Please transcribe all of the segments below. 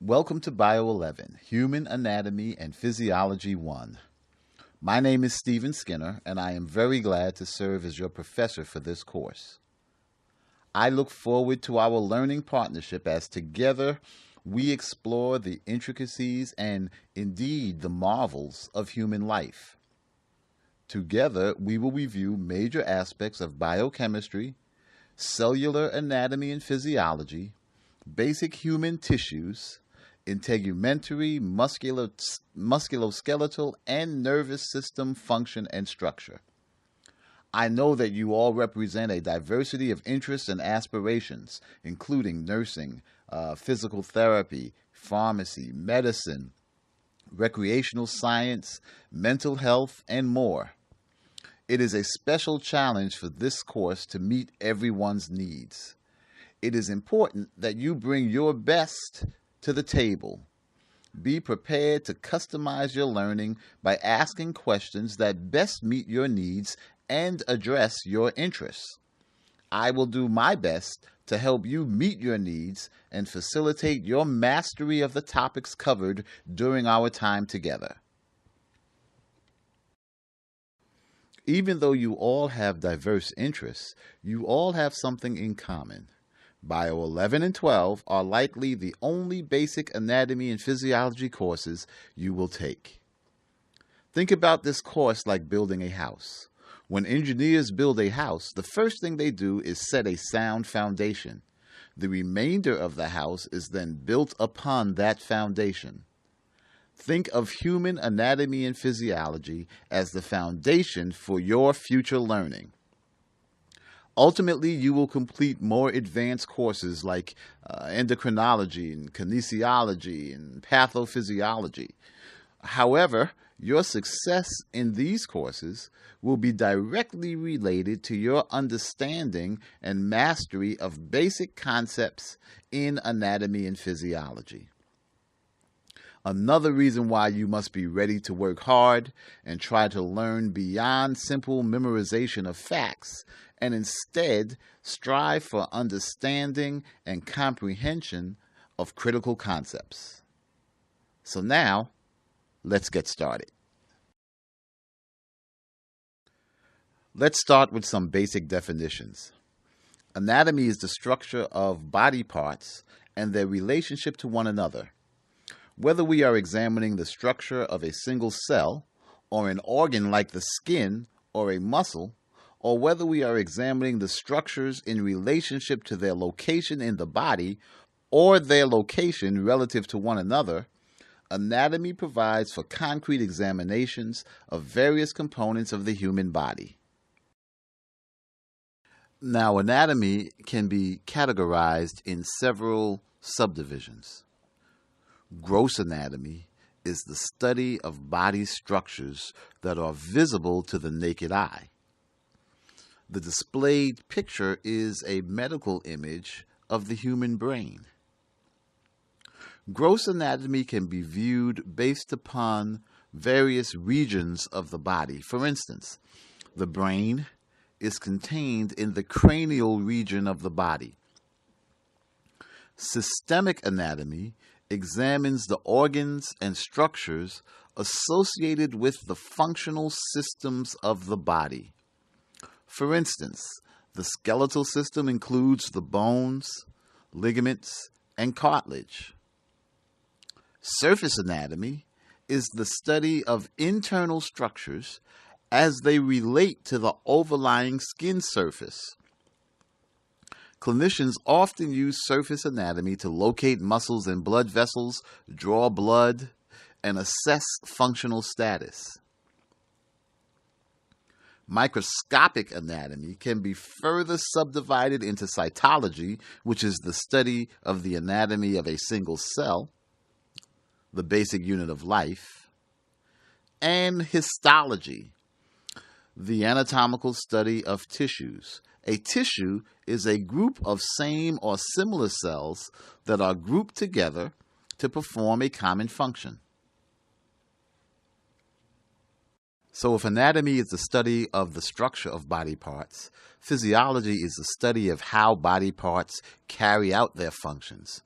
Welcome to Bio 11, Human Anatomy and Physiology 1. My name is Stephen Skinner, and I am very glad to serve as your professor for this course. I look forward to our learning partnership as together we explore the intricacies and indeed the marvels of human life. Together, we will review major aspects of biochemistry, cellular anatomy and physiology, basic human tissues, integumentary, musculoskeletal, and nervous system function and structure. I know that you all represent a diversity of interests and aspirations, including nursing, physical therapy, pharmacy, medicine, recreational science, mental health, and more. It is a special challenge for this course to meet everyone's needs. It is important that you bring your best to the table. Be prepared to customize your learning by asking questions that best meet your needs and address your interests. I will do my best to help you meet your needs and facilitate your mastery of the topics covered during our time together. Even though you all have diverse interests, you all have something in common. Bio 11 and 12 are likely the only basic anatomy and physiology courses you will take. Think about this course like building a house. When engineers build a house, the first thing they do is set a sound foundation. The remainder of the house is then built upon that foundation. Think of human anatomy and physiology as the foundation for your future learning. Ultimately, you will complete more advanced courses like endocrinology and kinesiology and pathophysiology. However, your success in these courses will be directly related to your understanding and mastery of basic concepts in anatomy and physiology. Another reason why you must be ready to work hard and try to learn beyond simple memorization of facts and instead strive for understanding and comprehension of critical concepts. So now, let's get started. Let's start with some basic definitions. Anatomy is the structure of body parts and their relationship to one another. Whether we are examining the structure of a single cell, or an organ like the skin or a muscle, or whether we are examining the structures in relationship to their location in the body or their location relative to one another, anatomy provides for concrete examinations of various components of the human body. Now, anatomy can be categorized in several subdivisions. Gross anatomy is the study of body structures that are visible to the naked eye. The displayed picture is a medical image of the human brain. Gross anatomy can be viewed based upon various regions of the body. For instance, the brain is contained in the cranial region of the body. Systemic anatomy examines the organs and structures associated with the functional systems of the body. For instance, the skeletal system includes the bones, ligaments, and cartilage. Surface anatomy is the study of internal structures as they relate to the overlying skin surface. Clinicians often use surface anatomy to locate muscles and blood vessels, draw blood, and assess functional status. Microscopic anatomy can be further subdivided into cytology, which is the study of the anatomy of a single cell, the basic unit of life, and histology, the anatomical study of tissues. A tissue is a group of same or similar cells that are grouped together to perform a common function. So if anatomy is the study of the structure of body parts, physiology is the study of how body parts carry out their functions.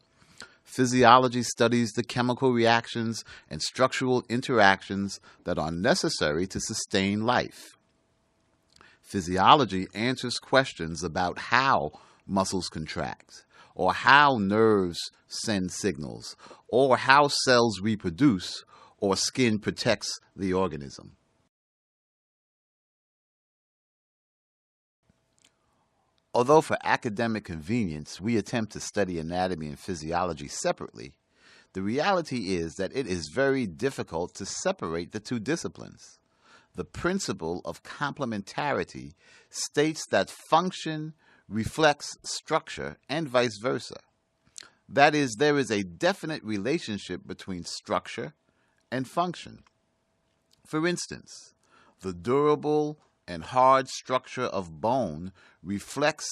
Physiology studies the chemical reactions and structural interactions that are necessary to sustain life. Physiology answers questions about how muscles contract, or how nerves send signals, or how cells reproduce, or skin protects the organism. Although for academic convenience we attempt to study anatomy and physiology separately, the reality is that it is very difficult to separate the two disciplines. The principle of complementarity states that function reflects structure and vice versa. That is, there is a definite relationship between structure and function. For instance, the durable and hard structure of bone reflects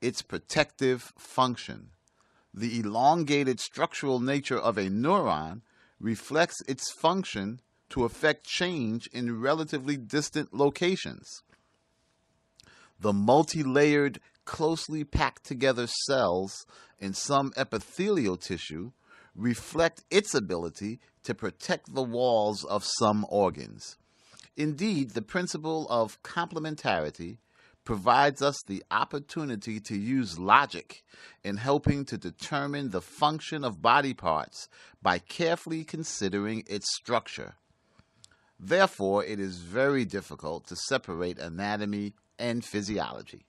its protective function. The elongated structural nature of a neuron reflects its function to affect change in relatively distant locations. The multi-layered, closely packed together cells in some epithelial tissue reflect its ability to protect the walls of some organs. Indeed, the principle of complementarity provides us the opportunity to use logic in helping to determine the function of body parts by carefully considering its structure. Therefore, it is very difficult to separate anatomy and physiology.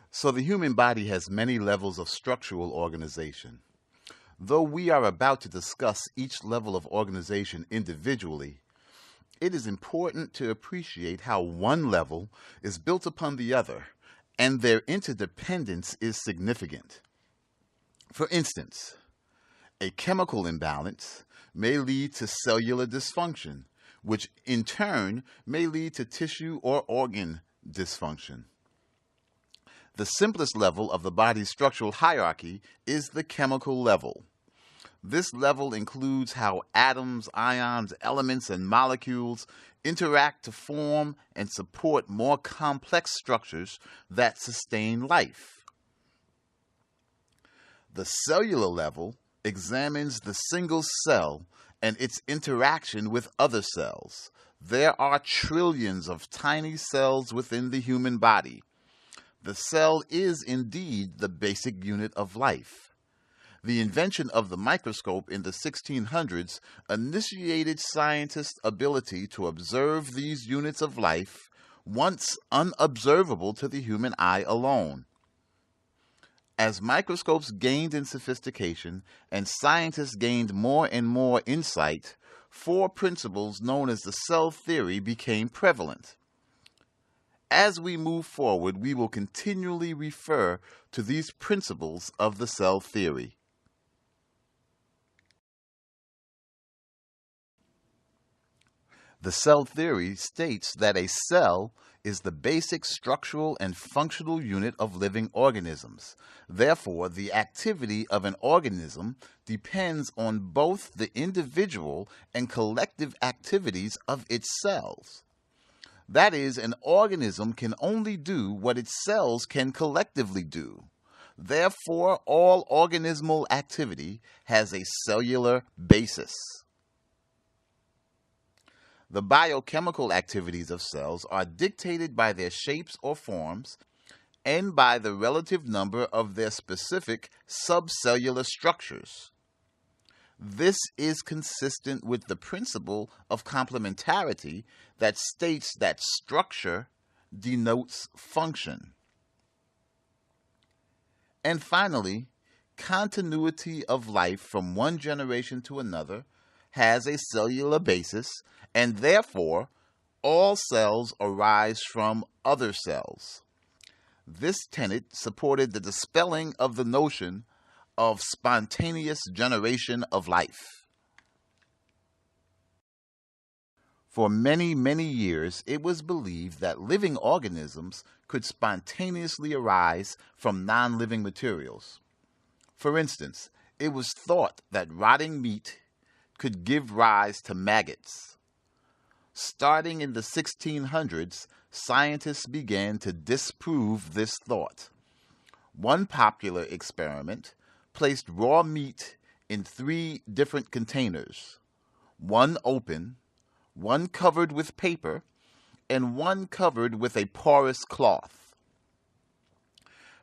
So the human body has many levels of structural organization. Though we are about to discuss each level of organization individually, it is important to appreciate how one level is built upon the other, and their interdependence is significant. For instance, a chemical imbalance may lead to cellular dysfunction, which in turn may lead to tissue or organ dysfunction. The simplest level of the body's structural hierarchy is the chemical level. This level includes how atoms, ions, elements, and molecules interact to form and support more complex structures that sustain life. The cellular level examines the single cell and its interaction with other cells. There are trillions of tiny cells within the human body. The cell is indeed the basic unit of life. The invention of the microscope in the 1600s initiated scientists' ability to observe these units of life, once unobservable to the human eye alone. As microscopes gained in sophistication and scientists gained more and more insight, four principles known as the cell theory became prevalent. As we move forward, we will continually refer to these principles of the cell theory. The cell theory states that a cell is the basic structural and functional unit of living organisms. Therefore, the activity of an organism depends on both the individual and collective activities of its cells. That is, an organism can only do what its cells can collectively do. Therefore, all organismal activity has a cellular basis. The biochemical activities of cells are dictated by their shapes or forms and by the relative number of their specific subcellular structures. This is consistent with the principle of complementarity that states that structure denotes function. And finally, continuity of life from one generation to another has a cellular basis, and therefore all cells arise from other cells. This tenet supported the dispelling of the notion of spontaneous generation of life. For many, many years, it was believed that living organisms could spontaneously arise from non-living materials. For instance, it was thought that rotting meat could give rise to maggots. Starting in the 1600s, scientists began to disprove this thought. One popular experiment placed raw meat in 3 different containers, one open, one covered with paper, and one covered with a porous cloth.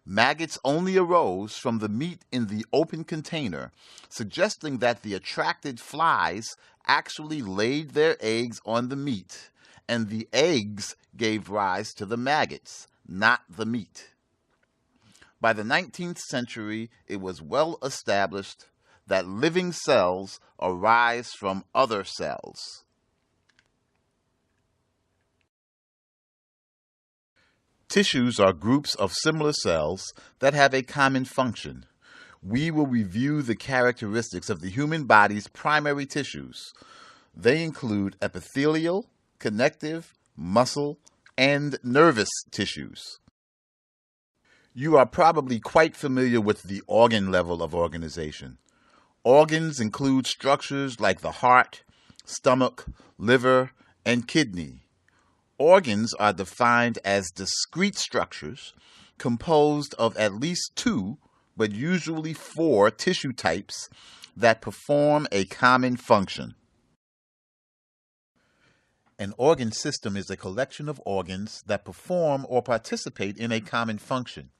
Maggots only arose from the meat in the open container, suggesting that the attracted flies actually laid their eggs on the meat, and the eggs gave rise to the maggots, not the meat. By the 19th century, it was well established that living cells arise from other cells. Tissues are groups of similar cells that have a common function. We will review the characteristics of the human body's primary tissues. They include epithelial, connective, muscle, and nervous tissues. You are probably quite familiar with the organ level of organization. Organs include structures like the heart, stomach, liver, and kidney. Organs are defined as discrete structures composed of at least 2, but usually 4 tissue types that perform a common function. An organ system is a collection of organs that perform or participate in a common function.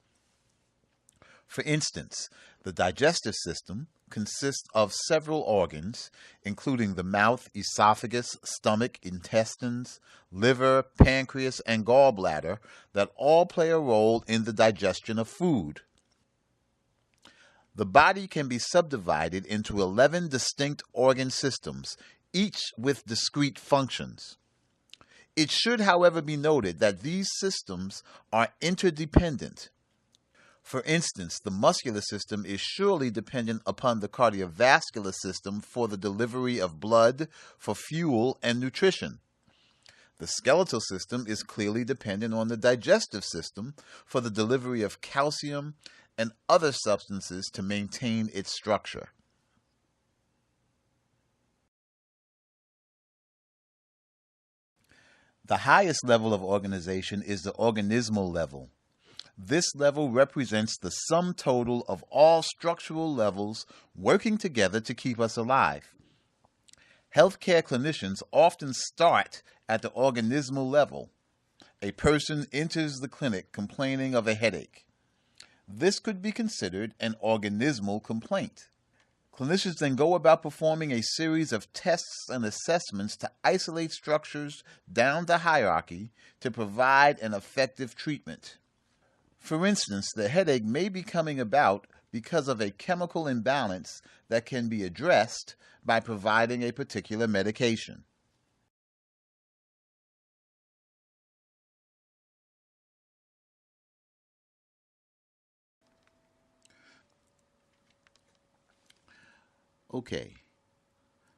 For instance, the digestive system consists of several organs, including the mouth, esophagus, stomach, intestines, liver, pancreas, and gallbladder, that all play a role in the digestion of food. The body can be subdivided into 11 distinct organ systems, each with discrete functions. It should, however, be noted that these systems are interdependent. For instance, the muscular system is surely dependent upon the cardiovascular system for the delivery of blood, for fuel, and nutrition. The skeletal system is clearly dependent on the digestive system for the delivery of calcium and other substances to maintain its structure. The highest level of organization is the organismal level. This level represents the sum total of all structural levels working together to keep us alive. Healthcare clinicians often start at the organismal level. A person enters the clinic complaining of a headache. This could be considered an organismal complaint. Clinicians then go about performing a series of tests and assessments to isolate structures down the hierarchy to provide an effective treatment. For instance, the headache may be coming about because of a chemical imbalance that can be addressed by providing a particular medication. Okay,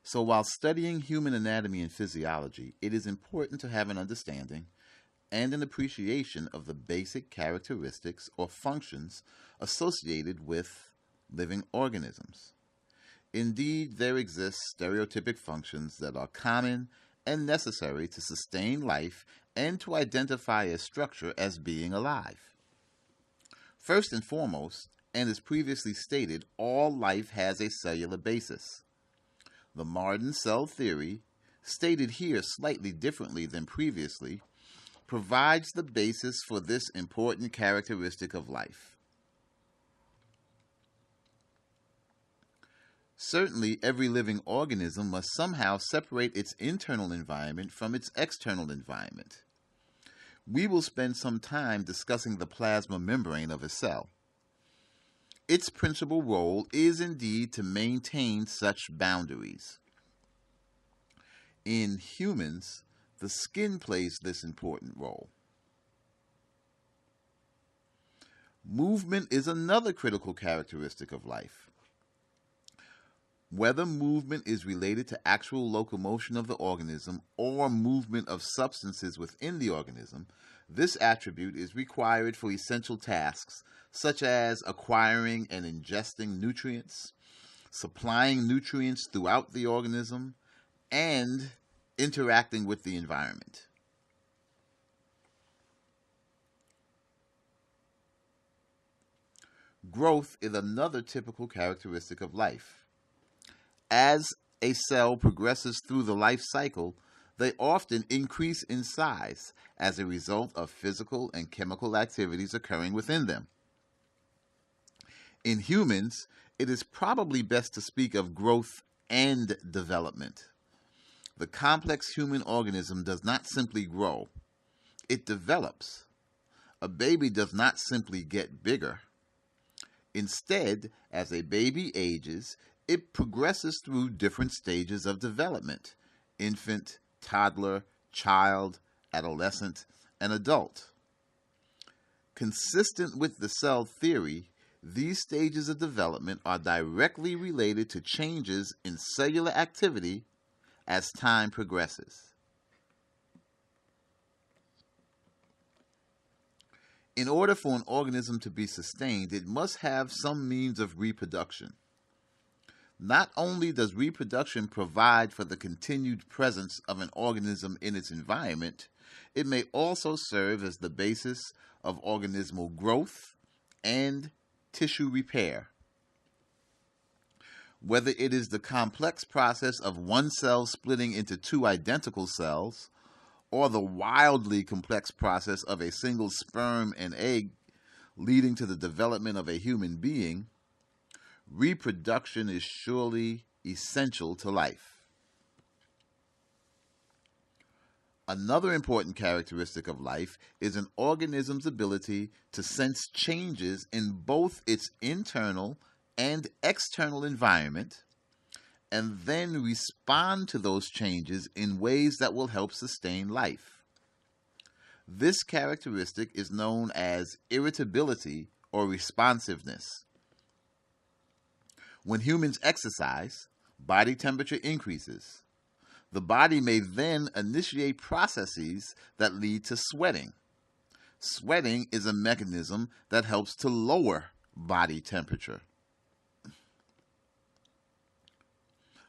so while studying human anatomy and physiology, it is important to have an understanding and an appreciation of the basic characteristics or functions associated with living organisms. Indeed, there exist stereotypic functions that are common and necessary to sustain life and to identify a structure as being alive. First and foremost, and as previously stated, all life has a cellular basis. The modern cell theory, stated here slightly differently than previously, provides the basis for this important characteristic of life. Certainly, every living organism must somehow separate its internal environment from its external environment. We will spend some time discussing the plasma membrane of a cell. Its principal role is indeed to maintain such boundaries. In humans, the skin plays this important role. Movement is another critical characteristic of life. Whether movement is related to actual locomotion of the organism or movement of substances within the organism, this attribute is required for essential tasks such as acquiring and ingesting nutrients, supplying nutrients throughout the organism, and interacting with the environment. Growth is another typical characteristic of life. As a cell progresses through the life cycle, they often increase in size as a result of physical and chemical activities occurring within them. In humans, it is probably best to speak of growth and development. The complex human organism does not simply grow, it develops. A baby does not simply get bigger. Instead, as a baby ages, it progresses through different stages of development: infant, toddler, child, adolescent, and adult. Consistent with the cell theory, these stages of development are directly related to changes in cellular activity as time progresses. In order for an organism to be sustained, it must have some means of reproduction. Not only does reproduction provide for the continued presence of an organism in its environment, it may also serve as the basis of organismal growth and tissue repair. Whether it is the complex process of one cell splitting into two identical cells, or the wildly complex process of a single sperm and egg leading to the development of a human being, reproduction is surely essential to life. Another important characteristic of life is an organism's ability to sense changes in both its internal and external environment, and then respond to those changes in ways that will help sustain life. This characteristic is known as irritability or responsiveness. When humans exercise, body temperature increases. The body may then initiate processes that lead to sweating. Sweating is a mechanism that helps to lower body temperature.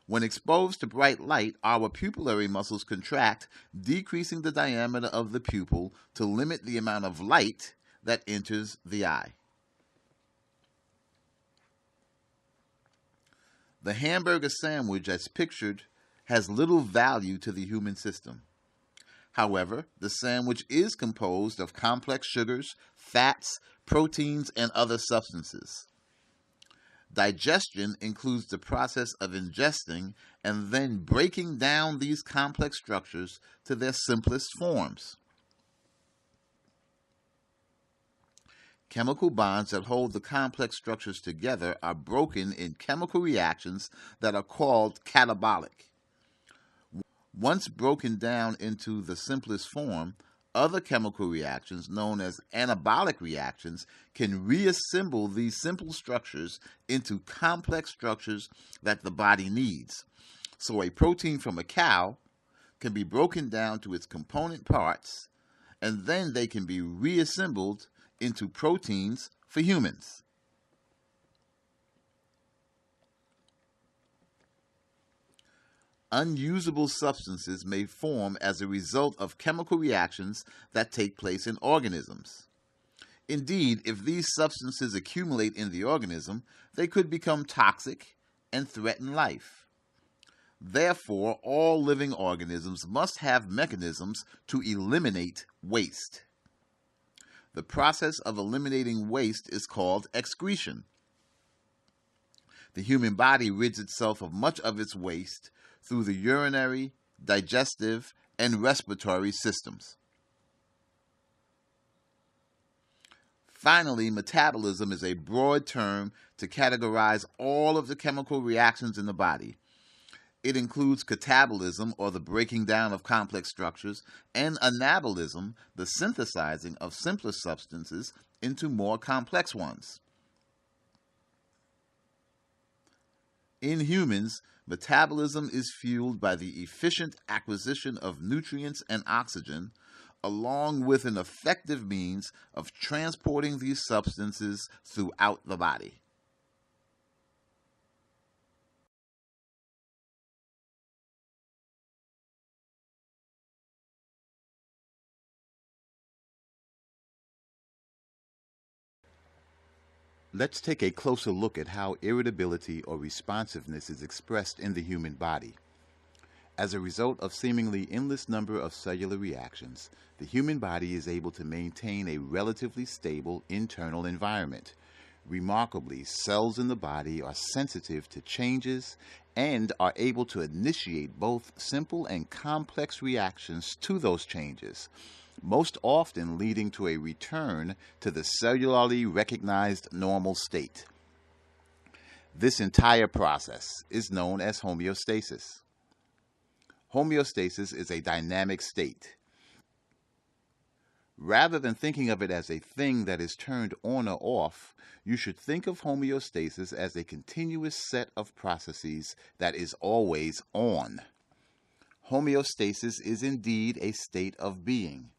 When exposed to bright light, our pupillary muscles contract, decreasing the diameter of the pupil to limit the amount of light that enters the eye. The hamburger sandwich, as pictured, has little value to the human system. However, the sandwich is composed of complex sugars, fats, proteins, and other substances. Digestion includes the process of ingesting and then breaking down these complex structures to their simplest forms. Chemical bonds that hold the complex structures together are broken in chemical reactions that are called catabolic. Once broken down into the simplest form, other chemical reactions, known as anabolic reactions, can reassemble these simple structures into complex structures that the body needs. So a protein from a cow can be broken down to its component parts, and then they can be reassembled into proteins for humans. Unusable substances may form as a result of chemical reactions that take place in organisms. Indeed, if these substances accumulate in the organism, they could become toxic and threaten life. Therefore, all living organisms must have mechanisms to eliminate waste. The process of eliminating waste is called excretion. The human body rids itself of much of its waste through the urinary, digestive, and respiratory systems. Finally, metabolism is a broad term to categorize all of the chemical reactions in the body. It includes catabolism, or the breaking down of complex structures, and anabolism, the synthesizing of simpler substances into more complex ones. In humans, metabolism is fueled by the efficient acquisition of nutrients and oxygen, along with an effective means of transporting these substances throughout the body. Let's take a closer look at how irritability or responsiveness is expressed in the human body. As a result of seemingly endless number of cellular reactions, the human body is able to maintain a relatively stable internal environment. Remarkably, cells in the body are sensitive to changes and are able to initiate both simple and complex reactions to those changes, most often leading to a return to the cellularly recognized normal state. This entire process is known as homeostasis. Homeostasis is a dynamic state. Rather than thinking of it as a thing that is turned on or off, you should think of homeostasis as a continuous set of processes that is always on. Homeostasis is indeed a state of being.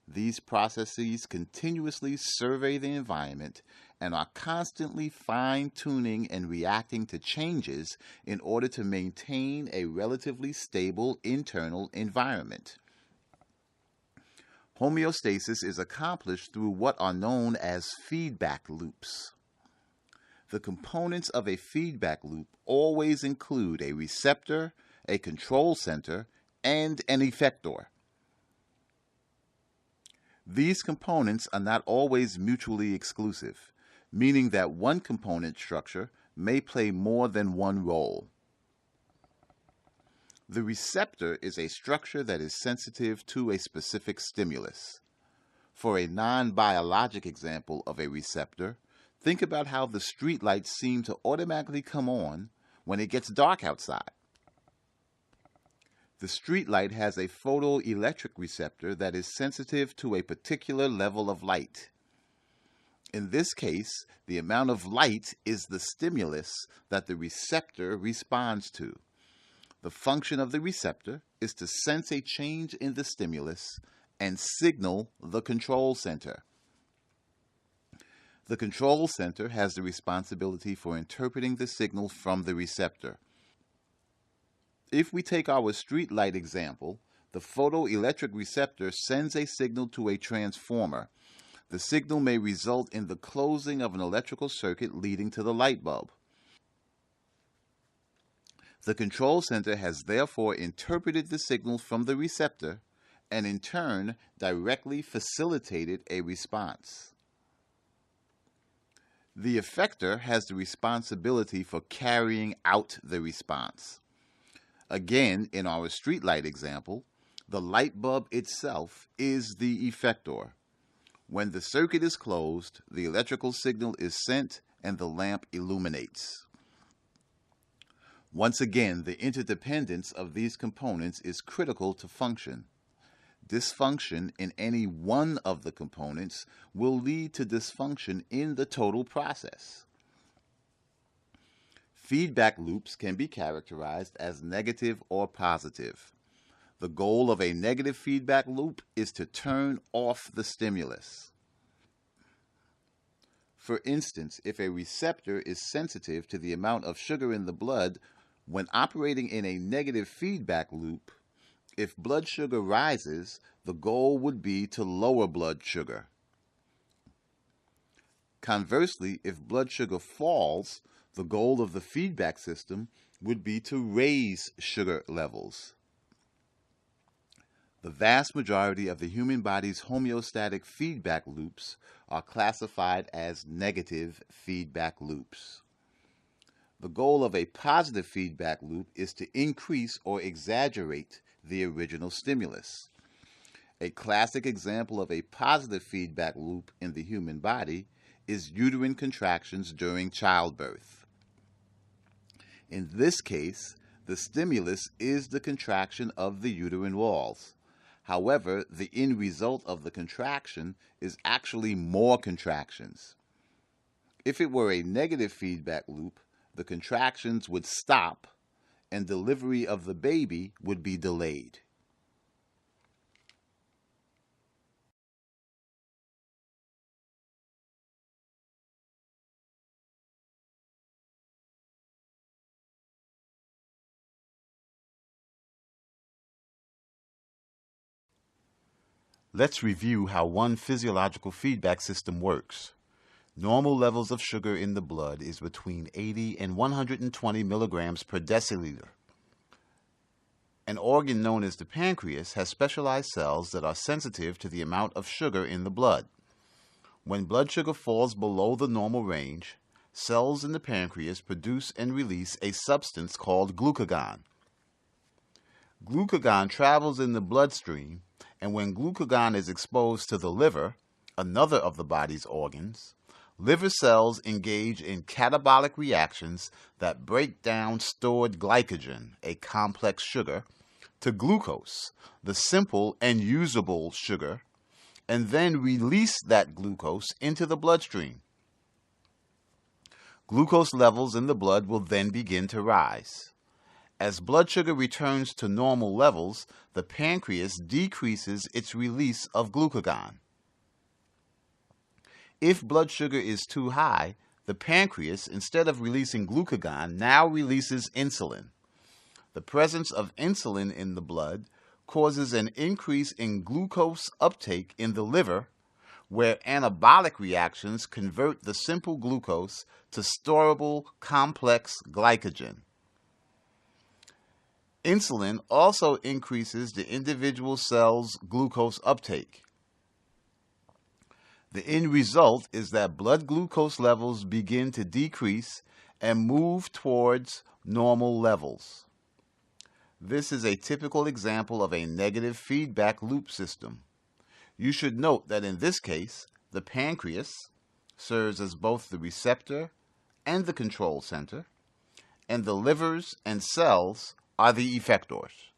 These processes continuously survey the environment and are constantly fine-tuning and reacting to changes in order to maintain a relatively stable internal environment. Homeostasis is accomplished through what are known as feedback loops. The components of a feedback loop always include a receptor, a control center, and an effector. These components are not always mutually exclusive, meaning that one component structure may play more than one role. The receptor is a structure that is sensitive to a specific stimulus. For a non-biologic example of a receptor, think about how the streetlights seem to automatically come on when it gets dark outside. The streetlight has a photoelectric receptor that is sensitive to a particular level of light. In this case, the amount of light is the stimulus that the receptor responds to. The function of the receptor is to sense a change in the stimulus and signal the control center. The control center has the responsibility for interpreting the signal from the receptor. If we take our streetlight example, the photoelectric receptor sends a signal to a transformer. The signal may result in the closing of an electrical circuit leading to the light bulb. The control center has therefore interpreted the signal from the receptor and in turn directly facilitated a response. The effector has the responsibility for carrying out the response. Again, in our streetlight example, the light bulb itself is the effector. When the circuit is closed, the electrical signal is sent and the lamp illuminates. Once again, the interdependence of these components is critical to function. Dysfunction in any one of the components will lead to dysfunction in the total process. Feedback loops can be characterized as negative or positive. The goal of a negative feedback loop is to turn off the stimulus. For instance, if a receptor is sensitive to the amount of sugar in the blood when operating in a negative feedback loop, if blood sugar rises, the goal would be to lower blood sugar. Conversely, if blood sugar falls, the goal of the feedback system would be to raise sugar levels. The vast majority of the human body's homeostatic feedback loops are classified as negative feedback loops. The goal of a positive feedback loop is to increase or exaggerate the original stimulus. A classic example of a positive feedback loop in the human body is uterine contractions during childbirth. In this case, the stimulus is the contraction of the uterine walls. However, the end result of the contraction is actually more contractions. If it were a negative feedback loop, the contractions would stop and delivery of the baby would be delayed. Let's review how one physiological feedback system works. Normal levels of sugar in the blood is between 80 and 120 milligrams per deciliter. An organ known as the pancreas has specialized cells that are sensitive to the amount of sugar in the blood. When blood sugar falls below the normal range, cells in the pancreas produce and release a substance called glucagon. Glucagon travels in the bloodstream, and when glucagon is exposed to the liver, another of the body's organs, liver cells engage in catabolic reactions that break down stored glycogen, a complex sugar, to glucose, the simple and usable sugar, and then release that glucose into the bloodstream. Glucose levels in the blood will then begin to rise. As blood sugar returns to normal levels, the pancreas decreases its release of glucagon. If blood sugar is too high, the pancreas, instead of releasing glucagon, now releases insulin. The presence of insulin in the blood causes an increase in glucose uptake in the liver, where anabolic reactions convert the simple glucose to storable complex glycogen. Insulin also increases the individual cell's glucose uptake. The end result is that blood glucose levels begin to decrease and move towards normal levels. This is a typical example of a negative feedback loop system. You should note that in this case, the pancreas serves as both the receptor and the control center, and the livers and cells are the effectors.